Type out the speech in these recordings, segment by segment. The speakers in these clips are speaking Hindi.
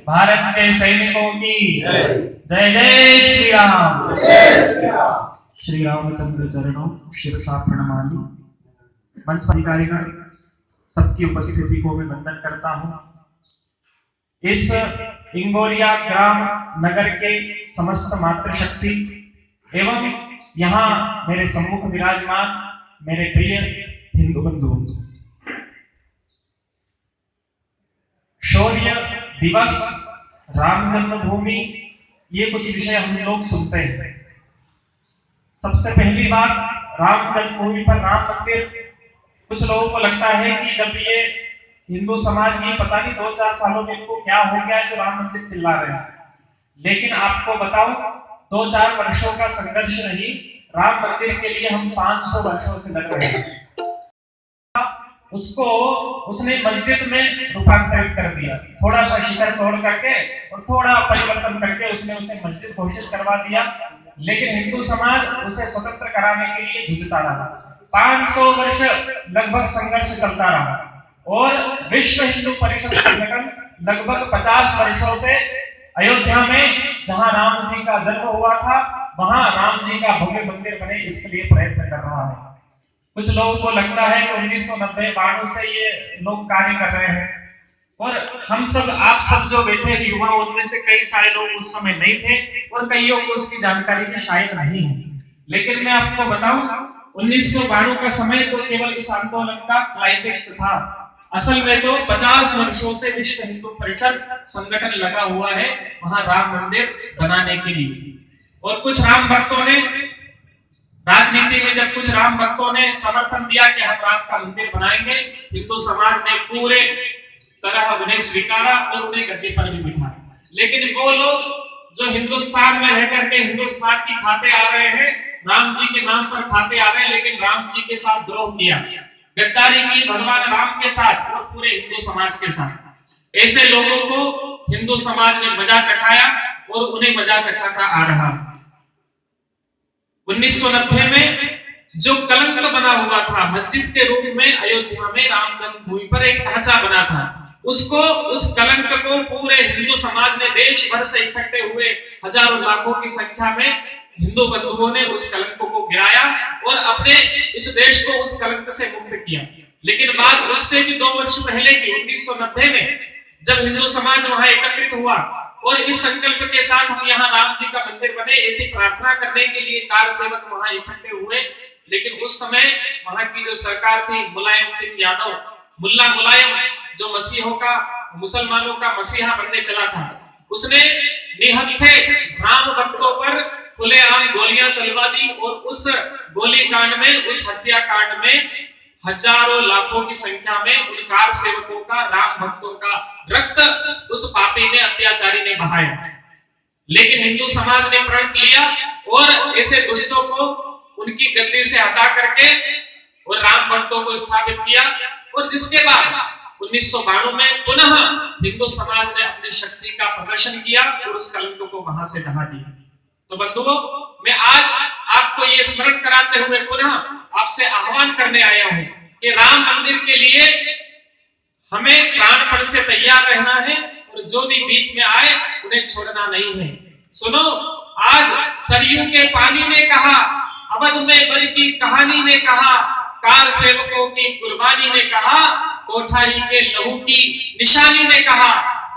भारत के सैनिकों की जय जय श्री राम। श्री रामचंद्र चरणों शिरसा प्रणमामि। मंच अधिकारीगण सबकी उपस्थिति को मैं वंदन करता हूं। इस इंगोरिया ग्राम नगर के समस्त मातृशक्ति एवं यहाँ मेरे सम्मुख विराजमान मेरे प्रिय हिंदू बंधु, शौर्य दिवस, राम जन्मभूमि, ये कुछ विषय हम लोग सुनते हैं। सबसे पहली बात, राम जन्मभूमि पर राम मंदिर, कुछ लोगों को लगता है कि जब ये हिंदू समाज की पता नहीं 2-4 सालों में इनको क्या हो गया है जो राम मंदिर चिल्ला रहे हैं। लेकिन आपको बताऊं, 2-4 वर्षों का संघर्ष नहीं, राम मंदिर के लिए हम 500 वर्षों से लग रहे हैं। उसको उसने मस्जिद में रूपांतरित कर दिया, थोड़ा सा शिखर तोड़ करके और थोड़ा परिवर्तन करके उसने उसे मस्जिद घोषित करवा दिया। लेकिन हिंदू समाज उसे स्वतंत्र कराने के लिए जूझता रहा। 500 वर्ष लगभग संघर्ष चलता रहा और विश्व हिंदू परिषद संगठन लगभग 50 वर्षों से अयोध्या में जहां राम जी का जन्म हुआ था वहां राम जी का भव्य मंदिर बने इसके लिए प्रयत्न कर रहा है। कुछ लोगों को लगता है कि 1990-92 से ये लोग कार्य कर रहे हैं और हम सब, आप सब जो बैठे हैं युवा, उनमें से कई सारे लोग उस समय नहीं थे और कईयों को उसकी जानकारी भी शायद नहीं है। लेकिन मैं आपको बताऊं, 1992 का समय तो केवल इस आंदोलन का क्लाइमेक्स था। असल में तो 50 वर्षों से विश्व हिंदू परिषद संगठन लगा हुआ है वहां राम मंदिर बनाने के लिए। और कुछ राम भक्तों ने राजनीति में, जब कुछ राम भक्तों ने समर्थन दिया कि हम राम का मंदिर बनाएंगे, हिंदू समाज ने पूरे तरह उन्हें स्वीकारा और उन्हें गद्दी पर भी बिठाया। लेकिन वो लोग जो हिंदुस्तान में रह करके हिंदुस्तान की खाते आ रहे हैं, राम जी के नाम पर खाते आ रहे हैं, लेकिन राम जी के साथ द्रोह किया, गद्दारी की भगवान राम के साथ और पूरे हिंदू समाज के साथ, ऐसे लोगों को हिंदू समाज ने मजा चखाया और उन्हें मजा चखाता आ रहा। 1990 में जो कलंक बना हुआ था मस्जिद के रूप में अयोध्या में राम जन्मभूमि पर एक ढांचा बना था, उसको, उस कलंक को पूरे हिंदू समाज ने देश भर से इकट्ठे हुए हजारों लाखों की संख्या में हिंदू बंधुओं ने उस कलंक को गिराया और अपने इस देश को उस कलंक से मुक्त किया। लेकिन बात उससे भी 2 वर्ष पहले की, 1990 में जब हिंदू समाज वहां एकत्रित हुआ और इस संकल्प के साथ हम यहाँ राम जी का मंदिर बने ऐसी प्रार्थना करने के लिए कार सेवक वहां इकट्ठे हुए। लेकिन उस समय वहां की जो सरकार थी, मुलायम सिंह यादव, मुल्ला मुलायम, जो मसीहों का, मुसलमानों का मसीहा बनने चला था, उसने निहत्थे राम भक्तों पर खुलेआम गोलियां चलवा दी और उस गोलीकांड में, उस हत्याकांड में हजारों लाखों की संख्या में उन कार सेवकों का, राम भक्तों का रक्त उस पापी ने, अत्याचारी ने बहाया। लेकिन हिंदू समाज ने प्रण लिया और ऐसे दुष्टों को उनकी गद्दी से हटा करके और राम भक्तों को स्थापित किया। और जिसके बाद 1992 में पुनः हिंदू समाज ने अपनी शक्ति का प्रदर्शन किया और उस कलंक को वहां से ढहा दिया। तो बंधुओं, मैं आज आपको ये स्मरण कराते हुए पुनः आपसे आह्वान करने आया हूं कि राम मंदिर के लिए हमें प्राणपण से तैयार रहना है और जो भी बीच में आए उन्हें छोड़ना नहीं है। सुनो, आज सरयू के पानी ने कहा, अवध में बर की कहानी ने कहा, कार सेवकों की कुर्बानी ने कहा, कोठारी के लहू की निशानी ने कहा,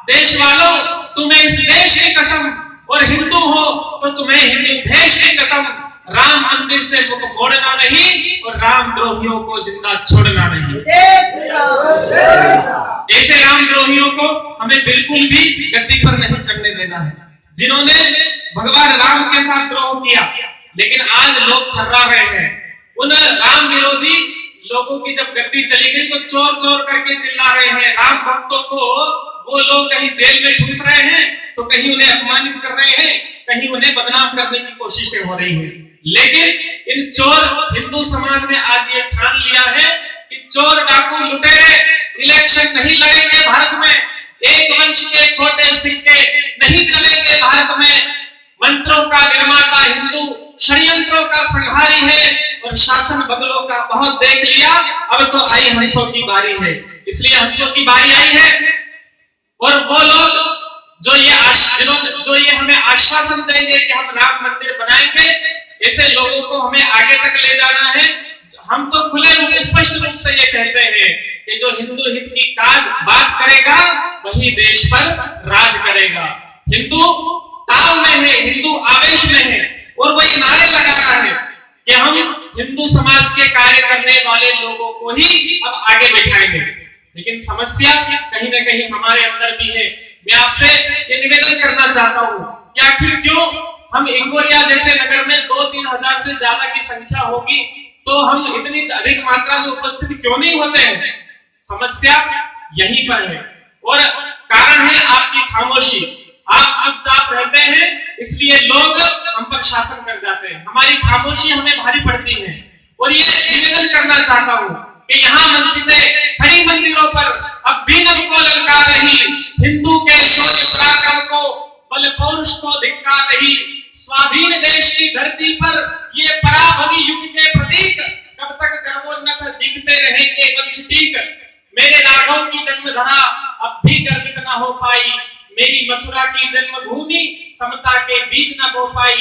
देश वालों तुम्हें इस देश की कसम और हिंदू हो तो तुम्हें हिंदू भेष की कसम, राम मंदिर से मुख मोड़ना नहीं और राम द्रोहियों को जिंदा छोड़ना नहीं। ऐसे राम द्रोहियों को हमें बिल्कुल भी गद्दी पर नहीं चढ़ने देना है, जिन्होंने भगवान राम के साथ द्रोह किया। लेकिन आज लोग थर्रा रहे हैं। उन राम विरोधी लोगों की जब गद्दी चली गई तो चोर चोर करके चिल्ला रहे हैं। राम भक्तों को वो लोग कहीं जेल में ठूस रहे हैं तो कहीं उन्हें अपमानित कर रहे हैं, कहीं उन्हें बदनाम करने की कोशिशें हो रही है। लेकिन इन चोर, हिंदू समाज ने आज ये ठान लिया है कि चोर डाकू लुटेरे इलेक्शन नहीं लड़ेंगे भारत में, एक वंश के खोटे सिक्के नहीं चलेंगे भारत में, मंत्रों का निर्माता हिंदू षड्यंत्रों का संहारी है और शासन बदलों का बहुत देख लिया, अब तो आई हंसों की बारी है। इसलिए हंसों की बारी आई है और वो लोग आश्वासन देंगे कि हम राम मंदिर बनाएंगे, ऐसे लोगों को हमें आगे तक ले जाना है। हम तो खुले रूप स्पष्ट रूप से ये कहते हैं कि जो हिंदू हित की बात करेगा वही देश पर राज करेगा। हिंदू ताव में है, हिंदू आवेश में है और वो ये नारे लगा रहा है कि हम हिंदू समाज के कार्य करने वाले लोगों को ही अब आगे बैठाएंगे। लेकिन समस्या कहीं ना कहीं हमारे अंदर भी है। मैं आपसे ये निवेदन करना चाहता हूँ कि आखिर क्यों हम इंगोरिया जैसे नगर में 2-3 हजार से ज्यादा की संख्या होगी तो हम इतनी अधिक मात्रा में उपस्थित क्यों नहीं होते हैं? समस्या यहीं पर है और कारण है आपकी खामोशी। आप चुपचाप रहते हैं इसलिए लोग हम पर शासन कर जाते हैं। हमारी खामोशी हमें भारी पड़ती है और ये निवेदन करना चाहता हूँ कि यहाँ मस्जिदें खड़ी मंदिरों पर अब भी नमको ललकार रही, हिंदू के शौर्य पराक्रम को बल पौरुष को धिक्कार रही। स्वाधीन देश की धरती पर ये पराभवी युग के प्रतीक कब तक गर्वोन्नत दिखते रहेंगे वंश टीक। मेरे राघव की जन्मधरा अब भी गर्वित न हो पाई, मेरी मथुरा की जन्मभूमि समता के बीज न बो पाई।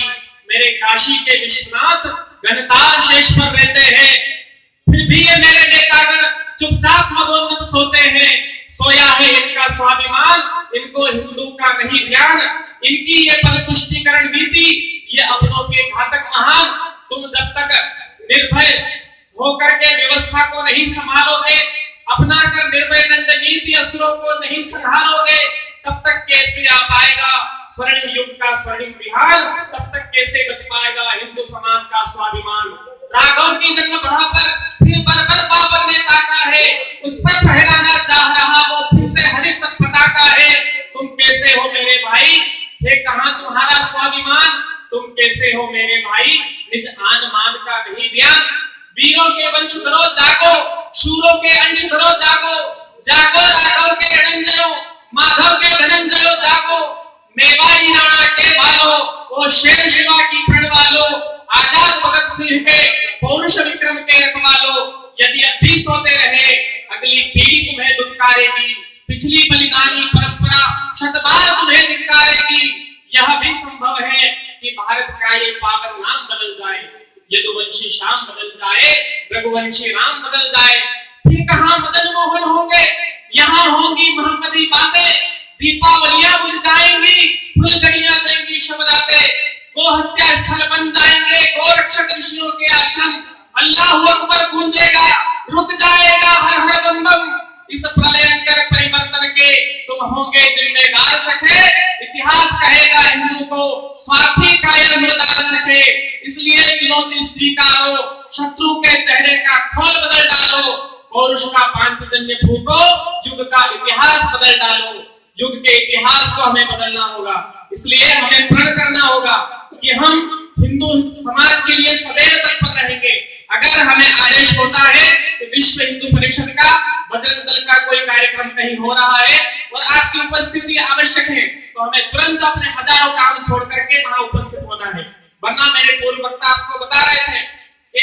मेरे काशी के विश्वनाथ घनतार शेष पर रहते हैं, फिर भी ये मेरे नेतागण चुपचाप मदोन्नत सोते हैं। सोया है इनका स्वाभिमान, इनको हिंदू का नहीं ध्यान। इनकी ये पदपुष्टिकरण नीति, ये अपनों के घातक महान। तुम जब तक निर्भय होकर के व्यवस्था को नहीं संभालोगे, अपना कर निर्भय दंड नीति असुरों को नहीं संहारोगे, तब तक कैसे आ पाएगा स्वर्णिम युग का स्वर्णिम बिहार? तब तक कैसे बच पाएगा हिंदू समाज का स्वाभिमान? राघव की जन्मधरा पर फिर बर्बर बाबर ने ताका है, उस पर फहराना चाह रहा वो फिर से हरित पताका है। तुम कैसे हो मेरे भाई, है कहां तुम्हारा स्वाभिमान? तुम कैसे हो मेरे भाई, निज आन मान का नहीं ध्यान? वीरों के वंशधरो जागो, शूरों के अंशधरो जागो, जागो राघव के रणंजयो, माधव के धनंजयो जागो। मेवाड़ी राणा के बालो, वो शेर शिवा की प्रण वालो, आजाद भगत सिंह के पौरुष विक्रम के रखवालो। यदि अब भी सोते रहे अगली पीढ़ी तुम्हें दुत्कारेगी, पिछली बलिदानी परंपरा शतबार तुम्हें धिक्कारेगी। यह भी संभव है कि भारत का ये पावन नाम बदल जाए, यदुवंशी श्याम बदल जाए, रघुवंशी राम बदल जाए। फिर कहां मदन मोहन होंगे, यहाँ होंगी मोहम्मदी बातें। दीपावलियां बुझ जाएंगी, फुलझड़ियां देंगी शबदाते। गो हत्या स्थल बन जाएंगे गोरक्षक ऋषियों के आश्रम। अल्लाहू अकबर गूंजेगा, रुक जाएगा हर हर बम बम। इस प्रलयंकर परिवर्तन के तुम होंगे जिम्मेदार सखे। इतिहास कहेगा हिंदू को स्वार्थी कायर मुर्दार सखे। इसलिए चुनौती स्वीकारो, शत्रु के चेहरे का खोल बदल डालो। पौरुष का पांचजन्य फूको, युग का इतिहास बदल डालो। युग के इतिहास को हमें बदलना होगा। इसलिए हमें प्रण करना होगा कि हम हिंदू समाज के लिए सदैव तत्पर रहेंगे। अगर हमें आदेश होता है कि विश्व हिंदू परिषद का, बजरंग दल का कोई कार्यक्रम कहीं हो रहा है और आपकी उपस्थिति आवश्यक है, तो हमें तुरंत अपने हजारों काम छोड़ करके वहां उपस्थित होना है। वरना मेरे पूर्व वक्ता आपको बता रहे थे कि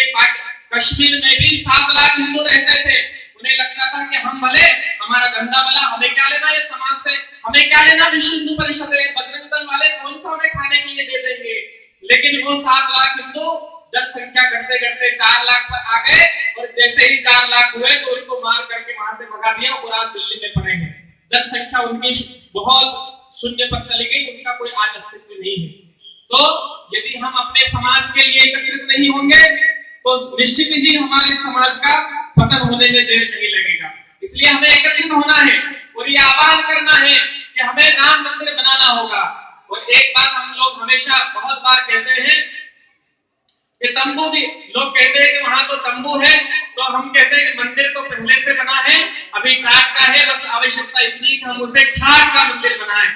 कश्मीर में भी 7 लाख हिंदू रहते थे। उन्हें लगता था कि हम भले, हमारा धंधा भला, हमें क्या लेना ये समाज से, हमें क्या लेना विश्व हिंदू परिषद, बजरंग दल वाले कौन सा हमें खाने के लिए दे देंगे। लेकिन वो 7 लाख हिंदू जनसंख्या घटते घटते 4 लाख पर आ गए और जैसे ही 4 लाख हुए तो उनको मार करके वहां से भगा दिया और आज दिल्ली में पड़े हैं। जनसंख्या उनकी बहुत शून्य पर चली गई, उनका कोई आज अस्तित्व नहीं है। तो यदि हम अपने समाज के लिए एकत्रित नहीं होंगे तो निश्चित ही हमारे समाज का पतन होने में देर नहीं लगेगा। इसलिए हमें एकत्रित होना है और ये आह्वान करना है कि हमें राम मंदिर बनाना होगा। और एक बात हम लोग हमेशा बहुत बार कहते हैं कि तंबू भी, लोग कहते हैं कि वहां तो तंबू है, तो हम कहते हैं कि मंदिर तो पहले से बना है, अभी टाट का है, बस आवश्यकता इतनी कि हम उसे ठाट का मंदिर बनाएं।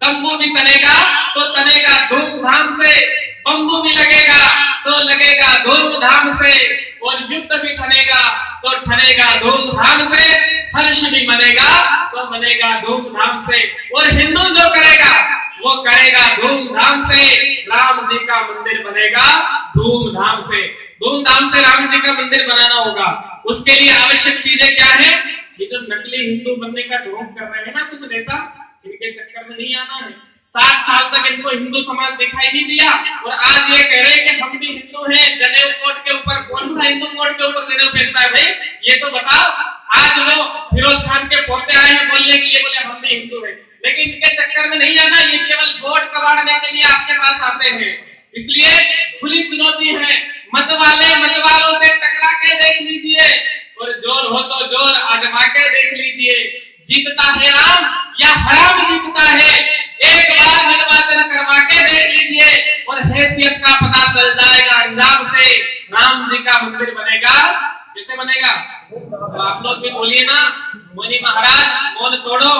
तंबू भी तनेगा तो तनेगा धूमधाम से, बम्बू भी लगेगा तो लगेगा धूमधाम से, और युद्ध भी ठनेगा तो ठनेगा धूमधाम से, हर्ष भी मनेगा तो मनेगा धूमधाम से, और हिंदू जो करेगा वो करेगा धूमधाम से। राम जी का मंदिर बनेगा धूमधाम से। धूमधाम से राम जी का मंदिर बनाना होगा। उसके लिए आवश्यक चीजें क्या है? ये जो नकली हिंदू बनने का ढोंग कर रहे हैं ना कुछ नेता, इनके चक्कर में नहीं आना है। 60 साल तक इनको हिंदू समाज दिखाई नहीं दिया और आज ये कह रहे हैं कि हम भी हिंदू हैं। जनेऊ कोट के ऊपर कौन सा हिंदू कोट के ऊपर जनेऊ पहनता है भाई, ये तो बताओ। आज वो फिरोज खान के पोते आए हैं बोलने के लिए, बोले हम भी हिंदू हैं, लेकिन इनके चक्कर में नहीं आना, ये केवल वोट कबाड़ने के लिए आपके पास आते हैं। इसलिए खुली चुनौती है, मत वालों से टकरा के देख लीजिए और जोर हो तो जोर आजमा के देख लीजिए। जीतता है राम या हराम जीतता है, एक बार निर्वाचन करवा के देख लीजिए और हैसियत का पता चल जाएगा। अंजाम से राम जी का मंदिर बनेगा। कैसे बनेगा? तो आप लोग भी बोलिए ना, मोनी महाराज मौन तोड़ो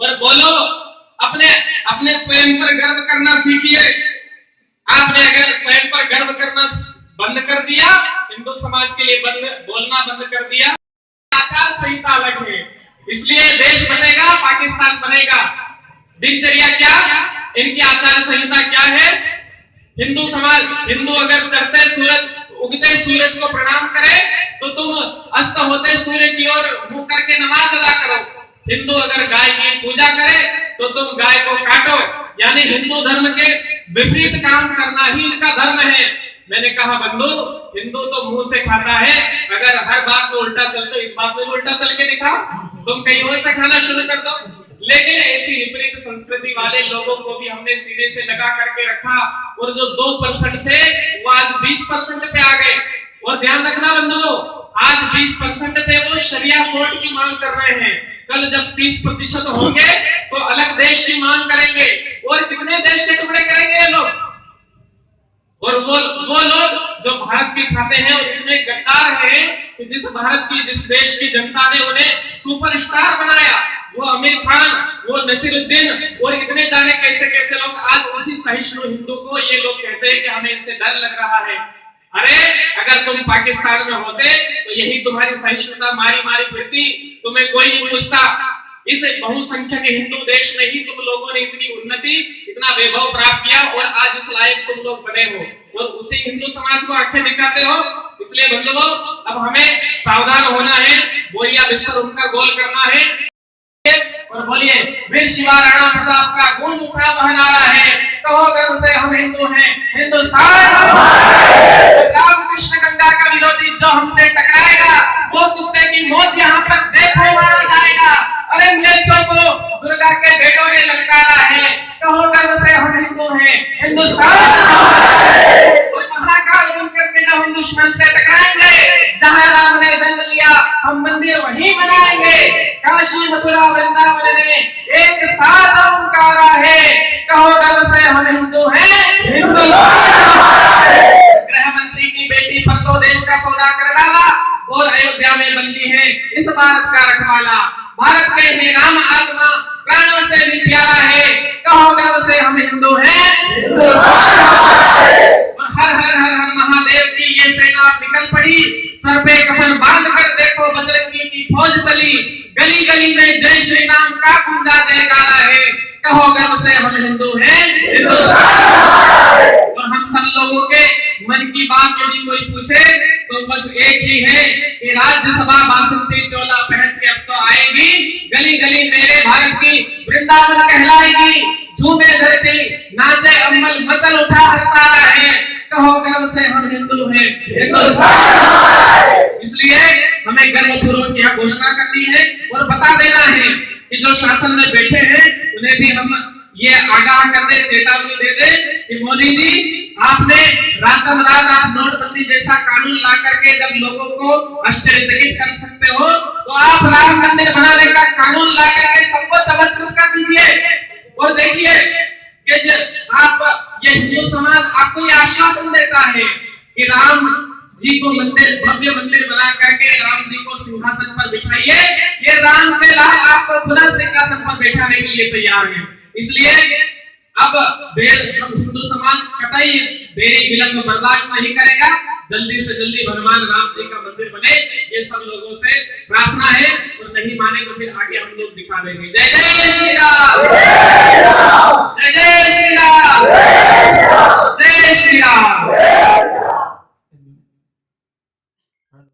और बोलो। अपने स्वयं पर गर्व करना सीखिए। आपने अगर स्वयं पर गर्व करना बंद कर दिया, हिंदू समाज के लिए बोलना बंद कर दिया, आचार संहिता अलग है, इसलिए देश बनेगा, पाकिस्तान बनेगा। दिनचर्या क्या, इनकी आचार संहिता क्या है? हिंदू समाज, हिंदू अगर चढ़ते सूरज उगते सूरज को प्रणाम करे तो तुम अस्त होते सूर्य की ओर मुंह करके नमाज अदा करो। हिंदू अगर गाय की पूजा करे तो तुम गाय को काटो। यानी हिंदू धर्म के विपरीत काम करना ही इनका धर्म है। मैंने कहा बंधु, हिंदू तो मुंह से खाता है, अगर हर बात में उल्टा चलते, इस बात में उल्टा चल के दिखाओ, तुम कहीं और से खाना शुरू कर दो। लेकिन ऐसी विपरीत संस्कृति वाले लोगों को भी हमने सीने से लगा करके रखा और जो 2% थे वो आज 20% पे आ गए। और ध्यान रखना बंधुओं, आज 20% पे वो शरिया कोर्ट की मांग कर रहे हैं, कल जब 30% होंगे तो अलग देश की मांग करेंगे। और कितने देश के टुकड़े करेंगे ये लोग? और वो लोग जो भारत की खाते हैं और इतने गद्दार हैं कि जिस देश की जनता ने उन्हें सुपरस्टार बनाया, वो आमिर खान, वो नसीरुद्दीन और इतने जाने कैसे कैसे लोग, आज उसी सहिष्णु हिंदू को ये लोग कहते हैं कि हमें इनसे डर लग रहा है। अरे अगर तुम पाकिस्तान में होते तो यही तुम्हारी सहिष्णुता मारी मारी फिरती, तुम्हें कोई नहीं पूछता। इस बहुसंख्यक हिंदू देश में ही तुम लोगों ने इतनी उन्नति, इतना वैभव प्राप्त किया और आज इस लायक तुम लोग बने हो, और उसी हिंदू समाज को आंखें दिखाते हो। इसलिए बंधुओं, अब हमें सावधान होना है, बोरिया बिस्तर उनका गोल करना है। और बोलिए, वीर शिवा राणा प्रताप का गूंज उठा वह नारा है, कहो गर्व से हम हिंदू हैं, हिंदुस्तान। राम कृष्ण गंगा का विरोधी जो हमसे टकराएगा वो कुत्ते की मौत यहाँ पर देखो मारा जाएगा। अरे म्लेच्छों को दुर्गा के बेटों ने ललकारा है, कहो गर्व से हम हिंदू हैं, हिंदुस्तान। और महाकाल बनकर के जब हम दुश्मन से टकराएंगे, जहाँ राम ने जन्म लिया हम मंदिर वहीं बनाएंगे। काशी मथुरा वृंदावन ने एक साथ ओंकारा है, कहो गर्व से हम हिंदू हैं, हिंदुस्तान। गृह मंत्री की बेटी पर तो देश का सौदा कर डाला और अयोध्या में बंदी है इस भारत का रखवाला। भारत के ही राम आत्मा प्राणों से भी प्यारा है, कहो गर्व से हम हिंदू हैं, और हर हर हर हर महादेव की ये सेना निकल पड़ी, सर पे कफन बांध कर देखो बजरंगी की फौज चली, गली गली में जय श्री राम का गूंजा जयकारा है, कहो गर्व से हम हिंदू हैं, हिंदुस्तान। और हम सब लोगों के मन की बात यदि कोई पूछे तो बस एक ही है कि राज्यसभा बासंती चोला पहन के अब तो आएगी, गली गली मेरे भारत की वृंदावन कहलाएगी, झूमे धरती नाचे अम्बल मचल उठा हर तारा है, कहो गर्व से हम हिंदू हैं, हिंदुस्तान। इसलिए हमें गर्वपूर्वक यह घोषणा करनी है और बता देना है कि जो शासन में बैठे हैं उन्हें भी हम ये आगाह कर दे, चेतावनी दे दे कि मोदी जी, आपने रातों रात आप नोटबंदी जैसा कानून ला करके जब लोगों को आश्चर्यचकित कर सकते हो, तो आप राम मंदिर बनाने का कानून ला करके सबको चमत्कृत कर दीजिए। और देखिए कि आप ये हिंदू समाज आपको ये आश्वासन देता है कि राम जी को मंदिर, भव्य मंदिर बना करके राम जी को सिंहासन पर बिठाइए, ये राम के लाल आपको पुनः सिंहासन पर बैठाने के लिए तैयार है। इसलिए अब हम हिंदू समाज कतई देरी विलंब बर्दाश्त नहीं करेगा, जल्दी से जल्दी भगवान राम जी का मंदिर बने, ये सब लोगों से प्रार्थना है। और नहीं माने तो फिर आगे हम लोग दिखा देंगे। जय जय श्री राम, जय जय श्री राम, जय श्री राम।